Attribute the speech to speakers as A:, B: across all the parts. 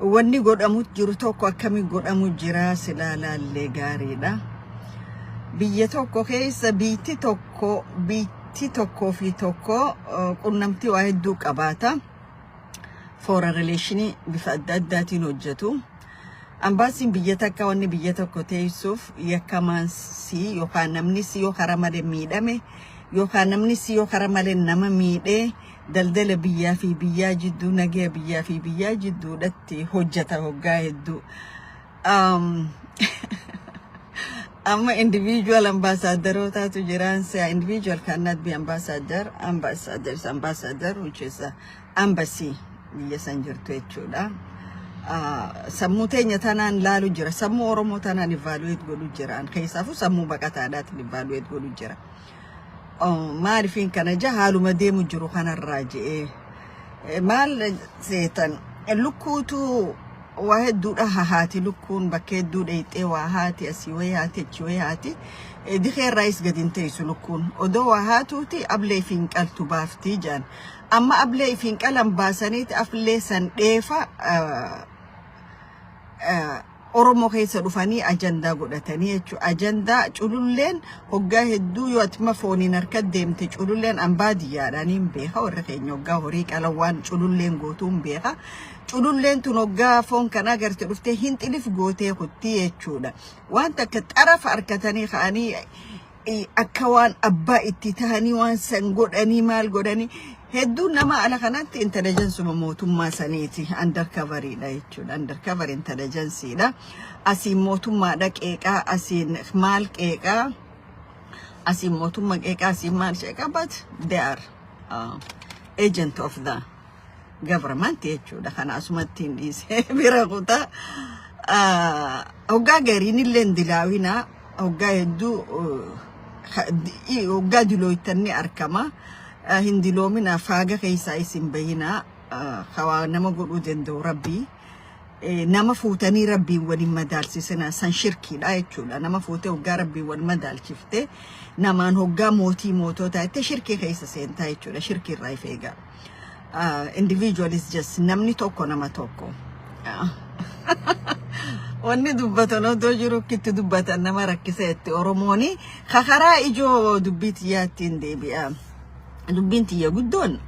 A: wanni godhamu jiru tokko akkamii godhamu jira silaalaallee gaariidha. Biyya tokko keessa biitti tokko fi tokko qunnamtii waa hedduu qabaata. Foreign relation bifa adda addaatiin hojjetu. Ambaasiin biyya takka wanni biyya tokko teessuuf yakkamaansi yookaan namni si yoo karaa malee miidhame yookaan namni si yoo karaa malee nama miidhee daldala biyyaa fi biyyaa jidduu nagaya biyyaa fi biyyaa jidduudhatti hojjeta hoggaa hedduu. Amma individual ambassadorotatu jiran say individual cannot be ambassador. Ambassador is ambassador, which is embassy biyya san jirtu jechuudha. Sammuu teenya tanaan laalu jira, sammuu Oromoo tanaan evaluate godhu jiran keessaafu sammuu baqataadhaatiin evaluate godhu jira. Maaliifin kana haaluma deemu jiru kanarraa je'ee maal seetan lukkuutu waa hedduudha haati lukkuun bakka hedduu dheeyxee waa haati asii wayii haati achi wayii haati dikeerraayis gadiin teessu lukkuun odoo waa haatuuti ablee fiin qaltu baaftii jaan amma ablee fiin qalan baasaniiti aflee san dheefa Oromoo keessa dhufanii ajandaa godhatanii jechuudha. Ajandaa cululleen hoggaa hedduu yoo atima fooniin harka deemte cululleen ambaadiyyaadhaan hin beeka warra keenya hoggaa horii qalawwaan cululleen gootuun beeka. Cululleen tun hoggaa foon kana agarte dhuftee hin xilif gootee kutti jechuudha. Wanta akka xarafa harkatanii ka'anii akka waan abbaa itti tahanii waan san godhanii maal godhanii hedduu nama ala kanatti intelligence mootummaa saniiti undercover'idha jechuudha. Undercover intelligence'dha. Asiin mootummaa dhaqeeqaa asiin maal qeeqaa asiin mootummaa qeeqaa asiin maal qeeqaa but they are agent of the government jechuudha. Kana asumatti hin dhiise bira kutaa hoggaa gariin illee dilaawina hoggaa hedduu hoggaa dilooytanni arkama. Hindiloomina faaga keessa isin bayina khawaa nama godhuu danda'u rabbii nama fuutanii rabbiin waliin madaalsisana san shirkiidha jechuudha. Nama fuutee hoggaa rabbiin wal madaalchifte namaan hoggaa mootii mootota itti shirkii keessa seentaa jechuudha. Shirkii irraa ifeega. Individual is just namni tokko nama tokko. Wanni dubbatan odoo jiru kitti dubbatan nama rakkiseetti Oromooni kakaraa ijoo dubbitiyyaattiin deebi'a. Dubbinti ya guddoon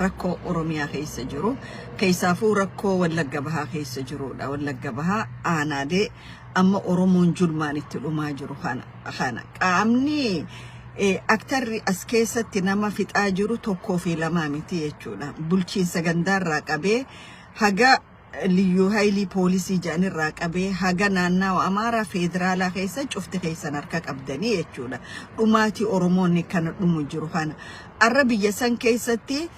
A: rakkoo Oromiyaa keessa jiru keessaafuu rakkoo Wallagga Bahaa keessa jirudha. Wallagga Bahaa aanaalee amma Oromoon julmaan itti dhumaa jiru kana qaamni aktarri as keessatti nama fixaa jiru tokkoo fi lamaa miti jechuudha. Bulchiinsa gandaarraa qabee haga liyyuu haayilii poolisii jaanirraa qabee haga naannawaa Amaaraa federaalaa keessa cufti keessan harka qabdanii jechuudha. Dhumaatii Oromoonni kana dhumu jiru kana arra biyya san keessatti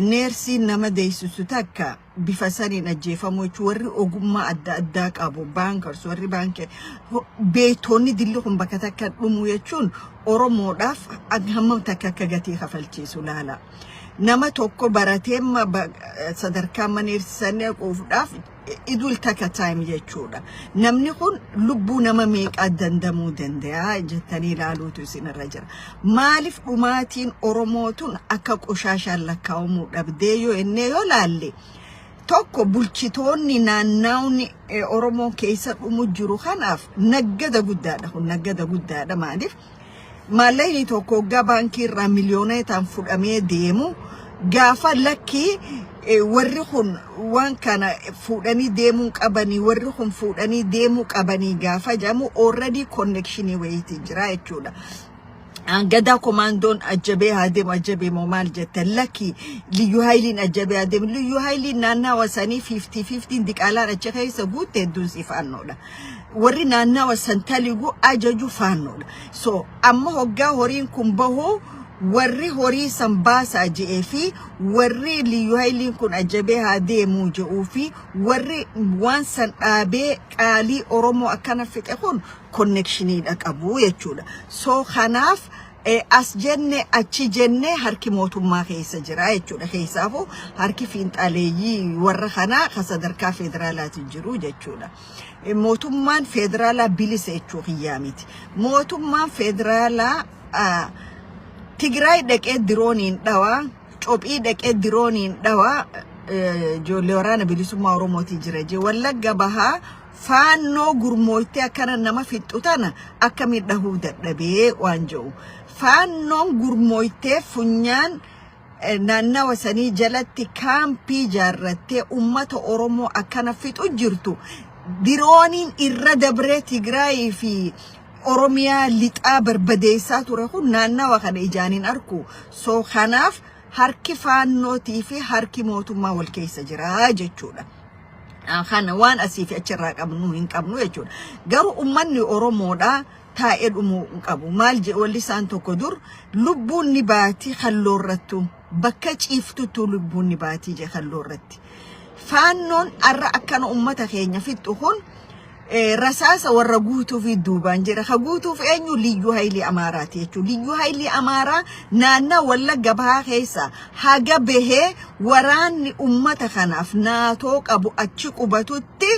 A: neersiin nama deessisu takka bifa saniin ajjeefamu jechuun warri ogummaa adda addaa qabu baankers warri baankee beetonni dilli kun bakka takka dhumu jechuun Oromoodhaaf hammam takka akka gatii kafalchiisu laala. Nama tokko barateemma sadarkaa maneersisanii quufudhaaf idul takka time jechuudha. Namni kun lubbuu nama meeqaa dandamuu danda'a jettanii ilaaluutu isinirra jira. Maaliif dhumaatiin Oromootun akka qoshaashaan lakkaa'amuu dhabdee yoo innee yoo laalle tokko bulchitoonni naannawni Oromoo keessa dhumu jiru kanaaf naggada guddaadha. Kun naggada guddaadha maaliif maallaqni tokko hoggaa baankii irraa miliyooneetaan fudhamee deemu gaafa lakkii warri kun waan kana fuudhanii deemuu qabanii warri kun fuudhanii deemuu qabanii gaafa jedhamu already connection wayiitii jira jechuudha. Gadaa komandoon ajjabee haademu ajjabee moo maal jette lakki liyyuu haayiliin ajjabee haademu liyyuu haayiliin naannawa sanii 50-50 diqaalaan achi keessa guutte hedduun si faannoodha. Warri naannawa san taligu ajaju faannoodha. So amma hoggaa horiin kun bahuu warri horii san baasaa je'ee fi warri liyyuu haayiliin kun ajjabee haademuu je'uu fi warri waan san dhaabee qaalii Oromoo akkana fixe kun connectioniidha qabu jechuudha. So kanaaf as jenne achi jenne harki mootummaa keessa jira jechuudha. Keessaafu harki fiinxaleeyyii warra kanaa sadarkaa federaalaatti jiru jechuudha. Mootummaan federaalaa bilisa jechuu hiyyaa miti. Mootummaan federaalaa Tigraay dhaqee dirooniin dhawaa, Cophii dhaqee dirooniin dhawaa, ijoollee waraana bilisummaa Oromooti jira je Wallagga bahaa faannoo gurmooytee akkana nama fixxu tana akkamiin dhahuu dadhabee waan jedhu faannoon gurmooytee funyaan naannawa sanii jalatti kaampii jaarrattee ummata Oromoo akkana fixu jirtu dirooniin irra dabree Tigraay fi Oromiyaa lixaa barbadeessaa ture kun naannawa kana ijaaniin arku soo kanaaf harki faannootii fi harki mootummaa wal keessa jira jechuudha. Kana waan asii fi achirraa qabnu hin qabnu jechuudha. Garuu ummanni Oromoodha taa'ee dhumuu hin qabu. Maal je walli isaan tokko dur lubbuun ni baatii kalloorrattu bakka ciiftutu lubbuun ni baatii je kalloorratti. Faannoon arra akkana ummata keenya fixu kun rasaasa warra guutuu fi duubaan jira. Ha guutuuf eenyu Liyyuu Haayilii Amaaraati jechuudha. Liyyuu Haayilii Amaaraa naannaa Wallagga bahaa keessa haga bahee waraanni ummata kanaaf naatoo qabu achi qubatutti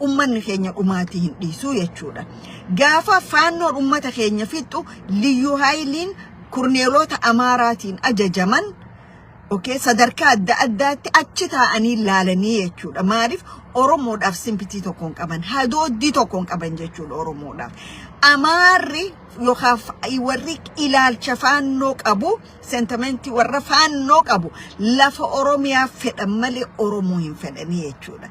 A: ummanni keenya dhumaatii hin dhiisuu jechuudha. Gaafa faannoon ummata keenya fixu Liyyuu Haayiliin kurneelota Amaaraatiin ajajaman sadarkaa adda addaatti achi taa'anii laalanii jechuudha. Maaliif Oromoodhaaf simpitii tokko hin qaban, hadooddii tokko hin qaban jechuudha Oromoodhaaf. Amaarri yookaan warri ilaalcha faannoo qabu, sentimentii warra faannoo qabu lafa Oromiyaa fedhan malee Oromoo hin fedhanii jechuudha.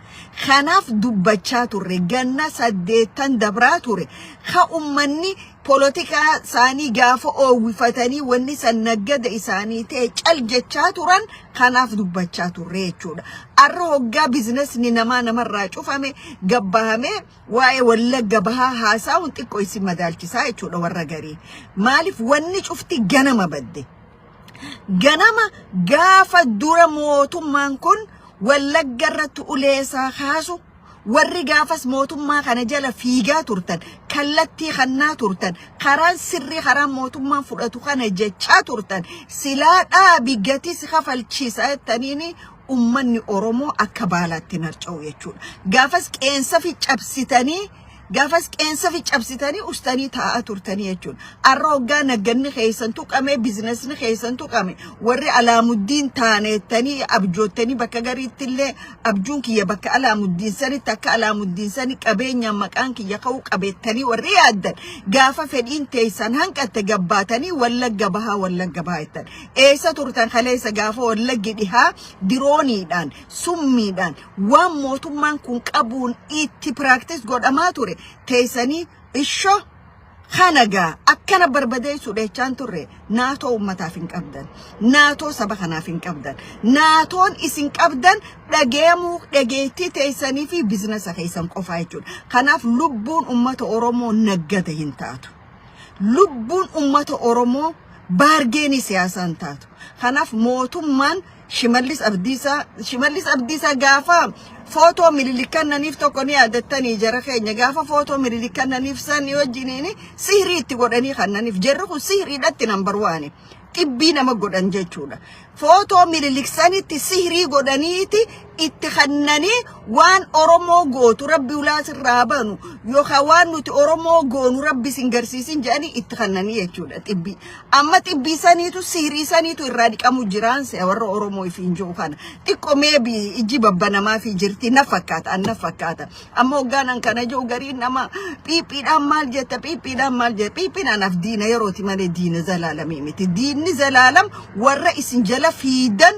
A: Kanaaf dubbachaa turre ganna 8 dabraa ture. Ka ummanni politika isaanii gaafa oowwifatanii wanni san naggada isaanii ta'e cal jechaa turan kanaaf dubbachaa turre jechuudha. Arra hoggaa biizinasni namarraa cufame gabbahame waa'ee Wallagga bahaa haasa'uun xiqqoo isin madaalchisaa jechuudha warra garii. Maaliif wanni cufti ganama badde. Ganama gaafa dura mootummaan kun Wallagga irratti uleesaa kaasu warri gaafas mootummaa kana jala fiigaa turtan kallattii kannaa turtan karaan sirrii karaan mootummaan fudhatu kana jechaa turtan silaa dhaabi gatii si kafalchiisa jettaniini ummanni Oromoo akka baalaatti narca'u jechuudha. Gaafas qeensa fi cabsitanii ustanii taa'aa turtanii jechuudha. Arra hoggaa nagganni keessan tuqame biizinasni keessan tuqame warri Alaamuddin taanettanii abjoottanii bakka gariitti illee abjuun kiyya bakka Alaamuddin sanitti akka Alaamuddin sani qabeenya maqaan kiyya ka'uu qabeettanii warri yaaddan gaafa fedhiin teessan hanqatte gabbaatanii Wallagga bahaa jettan. Eessa turtan kaleessa gaafa Wallaggi dhihaa dirooniidhaan summiidhaan waan mootummaan kun qabuun itti practice godhamaa ture. Teessanii ishoo kanagaa akkana barbadeessu dheechaan turre naatoo ummataaf hin qabdan, naatoo saba kanaaf hin qabdan, naatoon isin qabdan dhageettii teessanii fi biizinasa keessan qofaa jechuudha. Kanaaf lubbuun ummata Oromoo naggada hin taatu. Lubbuun ummata Oromoo baargeenii siyaasaan taatu. Kanaaf mootummaan Shimallis Abdiisaa gaafa footoo mililikan naniif tokko ni yaadattanii jara keenya gaafa footoo mililikan naniif san wajjiniini sihrii itti godhanii kan naniif jarri kun sihriidhatti number 1 xibbii nama godhan jechuudha. Footoo mililiksanitti sihrii godhaniiti itti kannanii waan Oromoo gootu rabbi ulaasirraa banu yookaan waan nuti Oromoo goonu rabbi sin garsiisin jedhanii itti kannanii jechuudha xibbii. Amma xibbii saniitu sihrii saniitu irraa dhiqamu jiraan warra Oromoo ifiin jiru kana. Xiqqoo meebii ijji babbanamaa fi jirti na fakkaata. Amma hoggaanan kana jiru gariin nama piiphiidhaan maal jetta piiphiin anaaf diina yerooti malee diina zalaalamee miti. Diinni zalaalam warra isin jala fiidan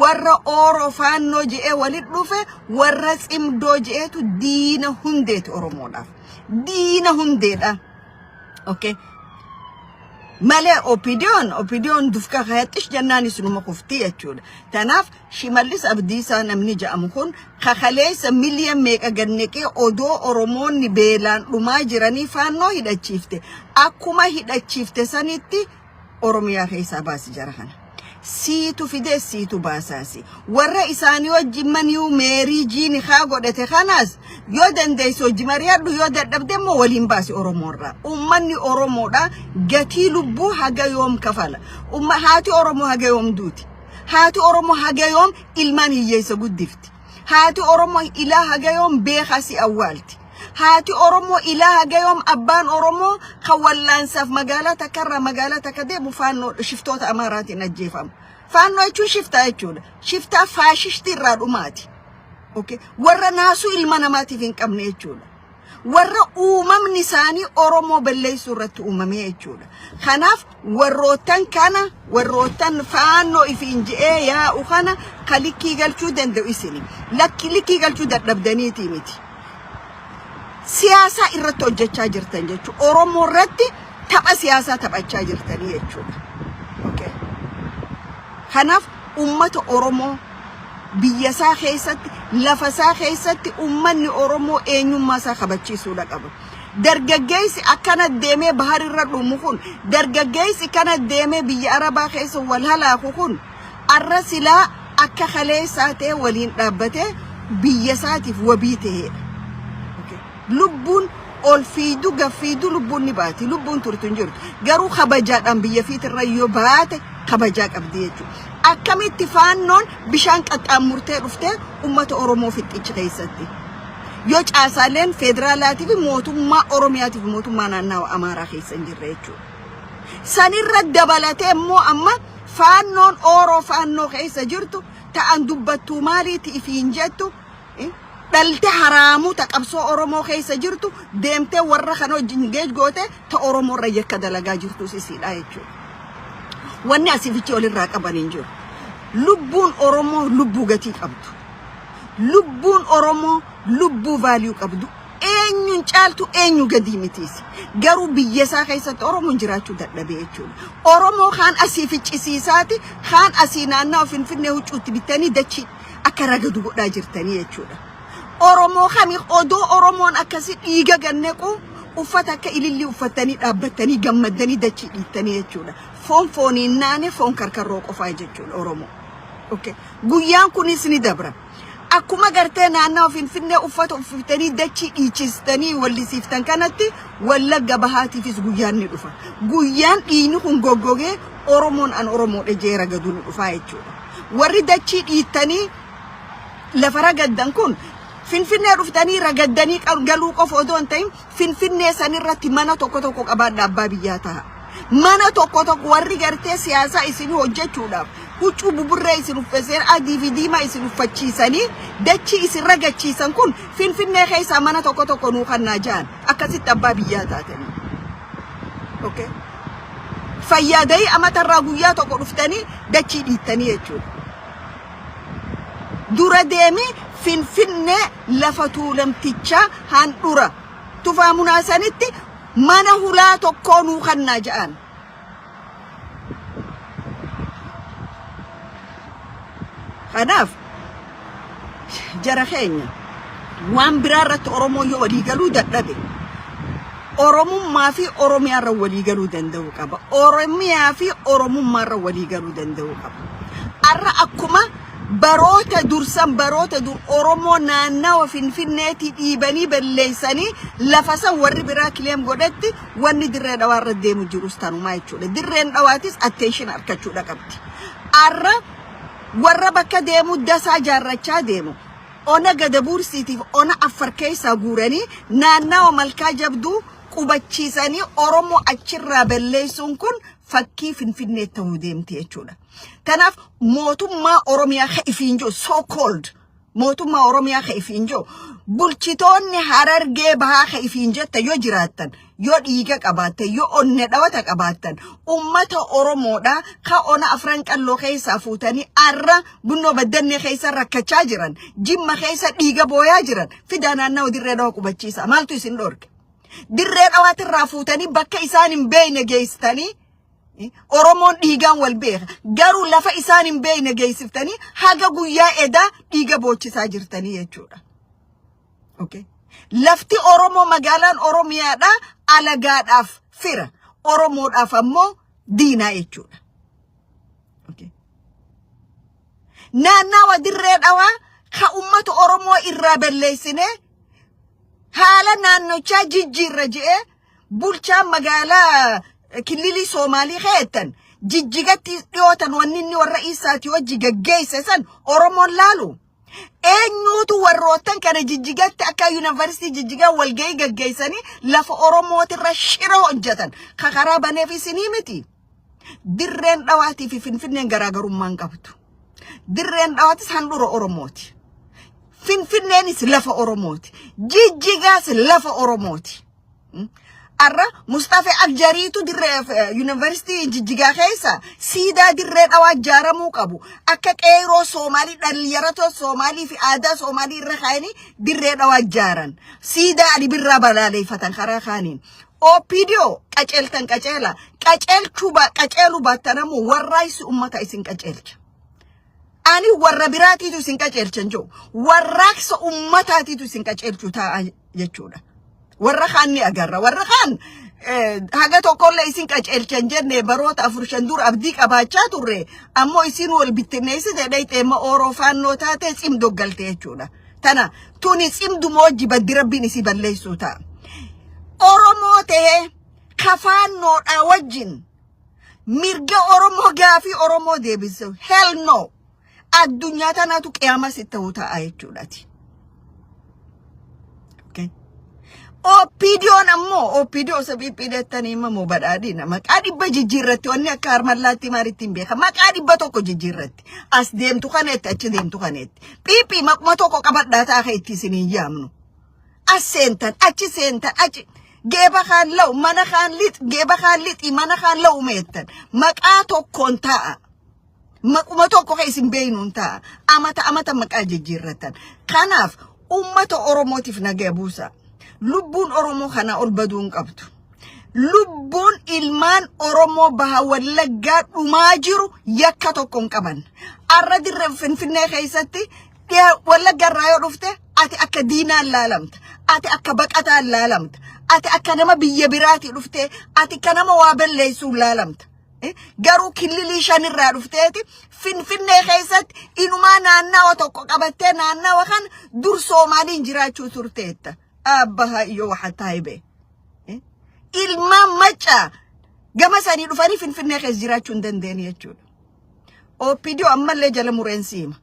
A: warra Oro faannoo je'ee walit dhufe warra cimdoo je'eetu diina hundeeti Oromoodhaaf. Diina hundeedha. Okay. Malee opidiyoon dufka kayattish jannaanis numa kuftii jechuudha. Tanaaf Shimallis Abdiisaa namni jedhamu kun kakaleessa miliyan meeqa ganneqee odoo Oromoonni beelaan dhumaa jiranii faannoo hidhachiifte. Akkuma hidhachiifte sanitti Oromiyaa keessaa baasi jara kana. Siitu fide siitu baasaasi. Warra isaanii wajjin maniu meerii jiini haa godhate kanaas yoo dandeessu hojii mari'adhu yoo dadhabde immoo waliin baasi Oromoorraa. Ummanni Oromoodha gatii lubbuu haga yoom kafala. Haati Oromoo haga yoom duuti. Haati Oromoo haga yoom ilmaan hiyyeessa guddifti. Haati Oromoo ilaa haga yoom beekasi awwaalti. Haati Oromoo ilaa haga yoom abbaan Oromoo kan wallaansaaf magaalaa takkarraa magaalaa takka deemu faannoo shiftoota Amaaraatiin ajjeefamu. فانو يجو شفتا يجولا شفتا فاششتي الرادوماتي اوكي ورا ناسو المناماتي فين قبني يجولا ورا نساني أورمو باللي سورة يجولا خناف وروتان كان وروتان فانو إفينجي يا وخنا خليكي قالشو دندو إسيني لكي قالشو دردبداني تيميتي سياسة إرتو جتشا جرتان جتشو أورمو ردي تبا سياسة تبا جتشا جرتان يجولا اوكي خناف أورمو بيسا خيست لفسا خيست أورمو إنيوما سا خبتشيسو لقبو درجاجيس أكنت ديمة بحر الرمخون درجاجيس كانت ديمة بياربا خيس والهلا خون الرسلا أك خليساته ولين ربته بيساتف وبيته لبون الفيدو قفيدو لبون نباتي لبون ترتنجر جرو خبجات أم بيفيت الريو بات خبجات أبديتو أكمل تفانون بشانك أتأمرته رفته أورمو في التجهيزاتي يوج أسالين فدرالاتي في موتو ما أورومياتي في موتو ما ناناو أمارا خيسن جريتشو سنير الدبلاتي مو أما فانون فانو خيسا جرتو تأن دبتو مالي تيفين جاتو دلت حرامو تقبسو أورومو خيسا جرتو ديمتي ورخانو جنجيج غوتي تا أورومو ريكا دلقا جرتو سيسيلا يجو واني أسيفتي أولي راقبا ننجو لبون أورومو لبو غتي قبتو لبون أورومو لبو فاليو قبدو أنيو نشالتو أنيو قديمتيسي قارو بيسا خيسات أورومو نجراتو دردبيتشو أورومو خان أسيفتش إسيساتي خان أسينانا وفنفنه وچوتي بتاني داتشي أكراغدو راجرتاني يتشو أورومو خاميخ أودو أورومون أكاسي إيغا غنكو وفتاك إلي وفتاني أبتاني غمداني داتشي إيتاني يتشو فوني ناني فون كاركاروك وفايجتشو أورومو أوكي غيان كونيسني دبرا أكما قرتنا أنا وفين أفات وفتني دتشي إيشستني واللي سيفتن كانتي ولا جبهاتي في سجيان نلوفا جيان إنه كنجوجه أورمون أن أورمون إجيرا جدول فايتشو وري دتشي إيتني لفرق الدنكون فين رفتني رجدني قالوا كفودون تيم فين سني رتمنا توكو أبدا بابياتها mana tokko warri gartee siyaasa isin hojjechuudhaaf huccuu buburree isin uffiseen DVD ma isin uffachiisanii dachi isin ragachiisan kun finfinnee keessa mana tokko nuu kannaa jaan akkasitti abbaa biyyaa taatanii okay fayyadai amatarraa guyyaa tokko dhuftanii dachi dhiittanii jechuudha dura deemee finfinnee lafa tuulamtichaa handura tufaamunaa sanitti mana hulaa tokko nuu kannaa jaan خناف جرخين وان برارة أورومو يولي قالوا دردبي أورومو ما في أوروميا رولي قالوا دندو كابا أوروميا في أورومو ما رولي قالوا دندو كابا أرى أكما baroota dursan baroota dur Oromoo naannawa finfinneetti dhiibanii balleessanii lafa san warri biraa kileem godhatti wanni dirree dhawaarra deemu jirus tanumaa jechuudha. Dirreen dhawaatis attention argachuudha qabdi. Arra warra bakka deemu dasaa jaarrachaa deemu. Ona Gadabuursiitiif ona Afar keessaa guuranii naannawa malkaa jabduu qubachiisanii Oromoo achirraa balleessuun kun fakkii finfinnee ta'uu deemti jechuudha. Tanaaf mootummaa Oromiyaa kaifinjo so called mootummaa Oromiyaa kaifinjo bulchitoonni Harargee bahaa kaifinjetta yoo jiraattan yoo dhiiga qabaattan yoo onne dhawata qabaattan ummata Oromoodha ka ona afran qalloo keessaa fuutanii arra bunnoo baddanne keessa rakkachaa jiran jimma keessa dhiiga booyaa jiran fidaa naannoo dirree dhawa qubachiisa maaltu isin dhorke dirree dhawaatirraa fuutanii bakka isaan hin beeyne geessitanii Oromon dhiigaan wal beeka garuu lafa isaan hin beeyne geessiftanii haga guyyaa edaa dhiiga boochisaa jirtanii jechuudha. Okay. Lafti Oromoo magaalaan Oromiyaadha alagaadhaaf fira Oromoodhaaf ammoo diinaa jechuudha. Okay. Naannawa dirree dhawaa ka ummata Oromoo irraa balleessine haala naannochaa jijjiirra je'ee bulchaan magaalaa كللي سومالي خيتن جيجيغتي ديوتن ونيني والرئيساتي وجيغاجيسه سن اورمون لالو اينوتو وروتن كان جيجيغتي اكا يونيفرسيتي جيجيغا والجيغاجيسني لاف اورموت الرشيرو انجتن خخرابا نفي سنيمتي dirreen dhawaatii fi finfinneen garaagarummaan qabdu. Dirreen dhawaatis handhuura Oromooti. Finfinneenis lafa Oromooti. Jijjigaas lafa Oromooti. Arra Mustafa Aljariitu dirree University Jijjigaa keessa siidaa dirree dhawaa ijaaramuu qabu. Akka qeeroo Soomaalii dhallinyarata Soomaalii fi aadaa Soomaalii irra kaa'anii dirree dhawaa ijaaran. Siidaa Ali Birraa balaaleeffatan karaa kaaniin. Opidio qaceeltan qaceela. Qaceelu baattanamu warraayisi ummata isin qaceelcha. Ani warra biraatiitu isin qaceelchan jiru. Warraaqsa ummataatiitu isin qaceelchu ta'a jechuudha. Warra kaan ni agarra. Warra kaan haga tokkollee isin qaceelchan jenne baroota 4 dura abdii qabaachaa turre. Ammoo isin wal bittinneessite dhayxeema Oroo faannoo taate cimdoggalte jechuudha. Tana tuni cimdumoojji baddi rabbiin isi balleessuu ta'a. Oromoo ta'e kafaannoodha wajjin mirga Oromoo gaafii Oromoo deebisu. Hell no. Addunyaa tanaatu qiyaama sitti ta'uu ta'a jechuudhaati. Opidioon ammoo Opidio sabii pidhattanii immoo badhaadhina maqaa dhibba jijjiirratti wanni akka harmallaatti maalittiin beeka maqaa dhibba tokko jijjiirratti as deemtu kaneetti achi deemtu kaneetti piipii maquma tokko qabadhaa taa'ee itti isin yaamnu as seentan achi geeba kaan lau mana kaan lixi mana kaan lau meettan maqaa tokkoon ta'a maquma tokko ka isin beeynuun ta'a amata maqaa jijjiirratan kanaaf ummata Oromootiif nagaya buusa. Lubbuun Oromoo kana ol baduun qabdu. Lubbuun ilmaan Oromoo baha Wallaggaa dhumaa jiru yakka tokkoon qaban. Arra dirree Finfinnee keessatti Wallaggaa irraa yoo dhufte ati akka diinaan laalamta. Ati akka baqataan laalamta. Ati akka nama biyya biraatii dhufte ati akka nama waa balleessuun laalamta. Garuu kililii 5 irraa dhufteeti Finfinnee keessatti inumaa naannawa tokko qabattee naannawa kan dur Soomaaliin jiraachuu turteetta. Abbaha iyo waxataybe ilmaan maca gama sanii dhufanii Finfinnee keessa jiraachuu hin dandeenye jechuudha. Opidio ammallee jala mureensiima.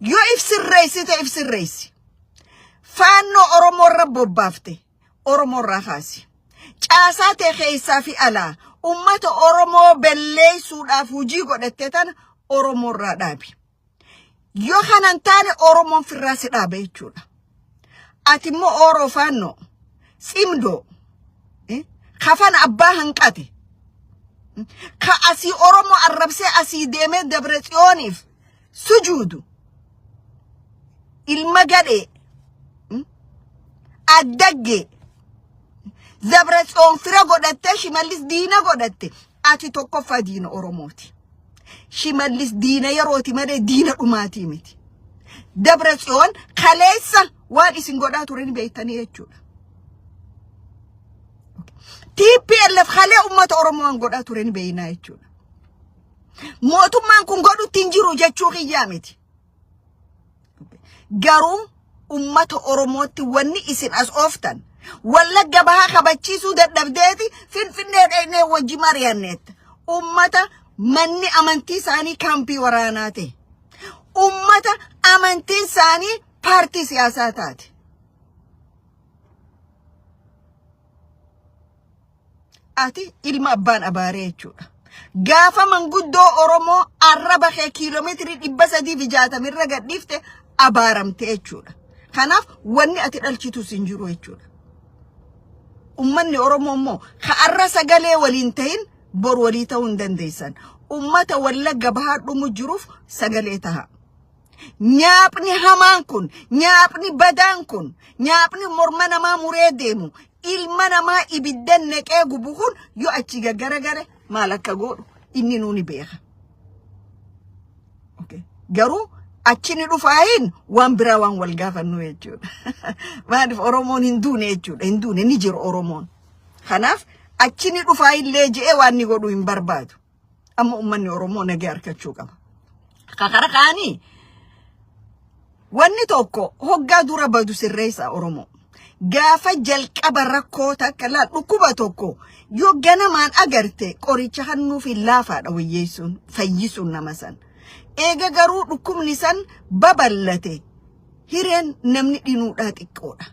A: Yoo ifsirreessi. Faannoo Oromoo irra bobbaafte Oromoo irraa kaasi. Caasaa ta'e keessaa fi alaa ummata Oromoo belleessuudhaaf hojii godhatte tana Oromoo irraa dhaabi. Yoo kanan taane Oromoon firraa si dhaabe jechuudha. Ati mo Oro faanno simdo kafan abbaa hanqate ka asii Oromoo arrabsee asii deemee Dabretsiyooniif sujuudu ilma gadhee addagge Dabretsiyoon fira godhatte Shimallis diina godhatte ati tokkoffaa diina Oromooti. Shimallis diina yerooti malee diina dhumaatii miti. Dabretsiyoon kaleessa waan isin godhaa turan beeytanii jechuudha. TPLF halee ummata Oromoo godhaa turan beeyinaa jechuudha. Mootummaan kun godhutti hin jiru jechuu kiyyaa miti. Garuu ummata Oromootti wanni isin as ooftan Wallagga bahaa kabachiisuu dadhabdeeti Finfinnee dhaqnee wajji mari'anneetta. Ummata manni amantii isaanii kaampii waraanaa ta'e. Ummata amantii isaanii partii siyaasaa taate. Ati ilma abbaan abaaree jechuudha. Gaafa manguddoo Oromoo arraba kee kiiloomeetirii 360 irra gadhiifte abaaramte jechuudha. Kanaaf wanni ati dhalchitu sin jiru jechuudha. Ummanni Oromoo immoo ka arra sagalee waliin ta'in bor walii ta'uu hin dandeessan. Ummata Wallagga bahaa dhumu jiruuf sagalee ta'a. Nyaapni hamaan kun, nyaapni badaan kun, nyaapni morma namaa muree deemu, ilma namaa ibiddan neqee gubu kun yoo achi garagare maal akka godhu inni nuuni beeka. Garuu achi ni dhufaayin waan biraa waan wal gaafannu jechuudha. Maaliif Oromoon hin duune jechuudha. Hin duune ni jiru Oromoon. Kanaaf achi ni dhufaayillee je'ee waan ni godhu hin barbaadu. Amma ummanni Oromoo nagee harkachuu qaba. Kakara kaanii wanni tokko hoggaa dura badu sirreessa Oromoo. Gaafa jalqaba rakkoo takka laa dhukkuba tokko yoo ganamaan agarte qoricha hannuu fi laafaadha wayyeessuun fayyisuun nama san. Eega garuu dhukkubni san baballate hireen namni dhinuudhaa xiqqoodha.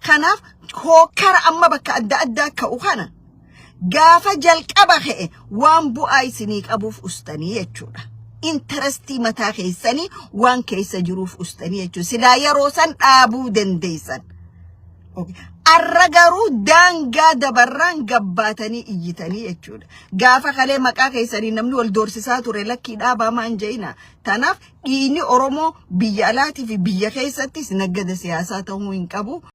A: Kanaaf hokkara amma bakka adda addaa ka'u kana gaafa jalqaba ka'e waan bu'aa isinii qabuuf ustanii jechuudha. Interestii mataa keessanii waan keessa jiruuf ustanii jechuudha. Silaa yeroo san dhaabuu dandeessan. Arra garuu daangaa dabarraan gabbaatanii iyyitanii jechuudha. Gaafa kalee maqaa keessanii namni wal doorsisaa ture lakkii dhaabaa maan jeina. Tanaaf dhiini Oromoo biyya alaatii fi biyya keessattis naggada siyaasaa ta'uu hin qabu.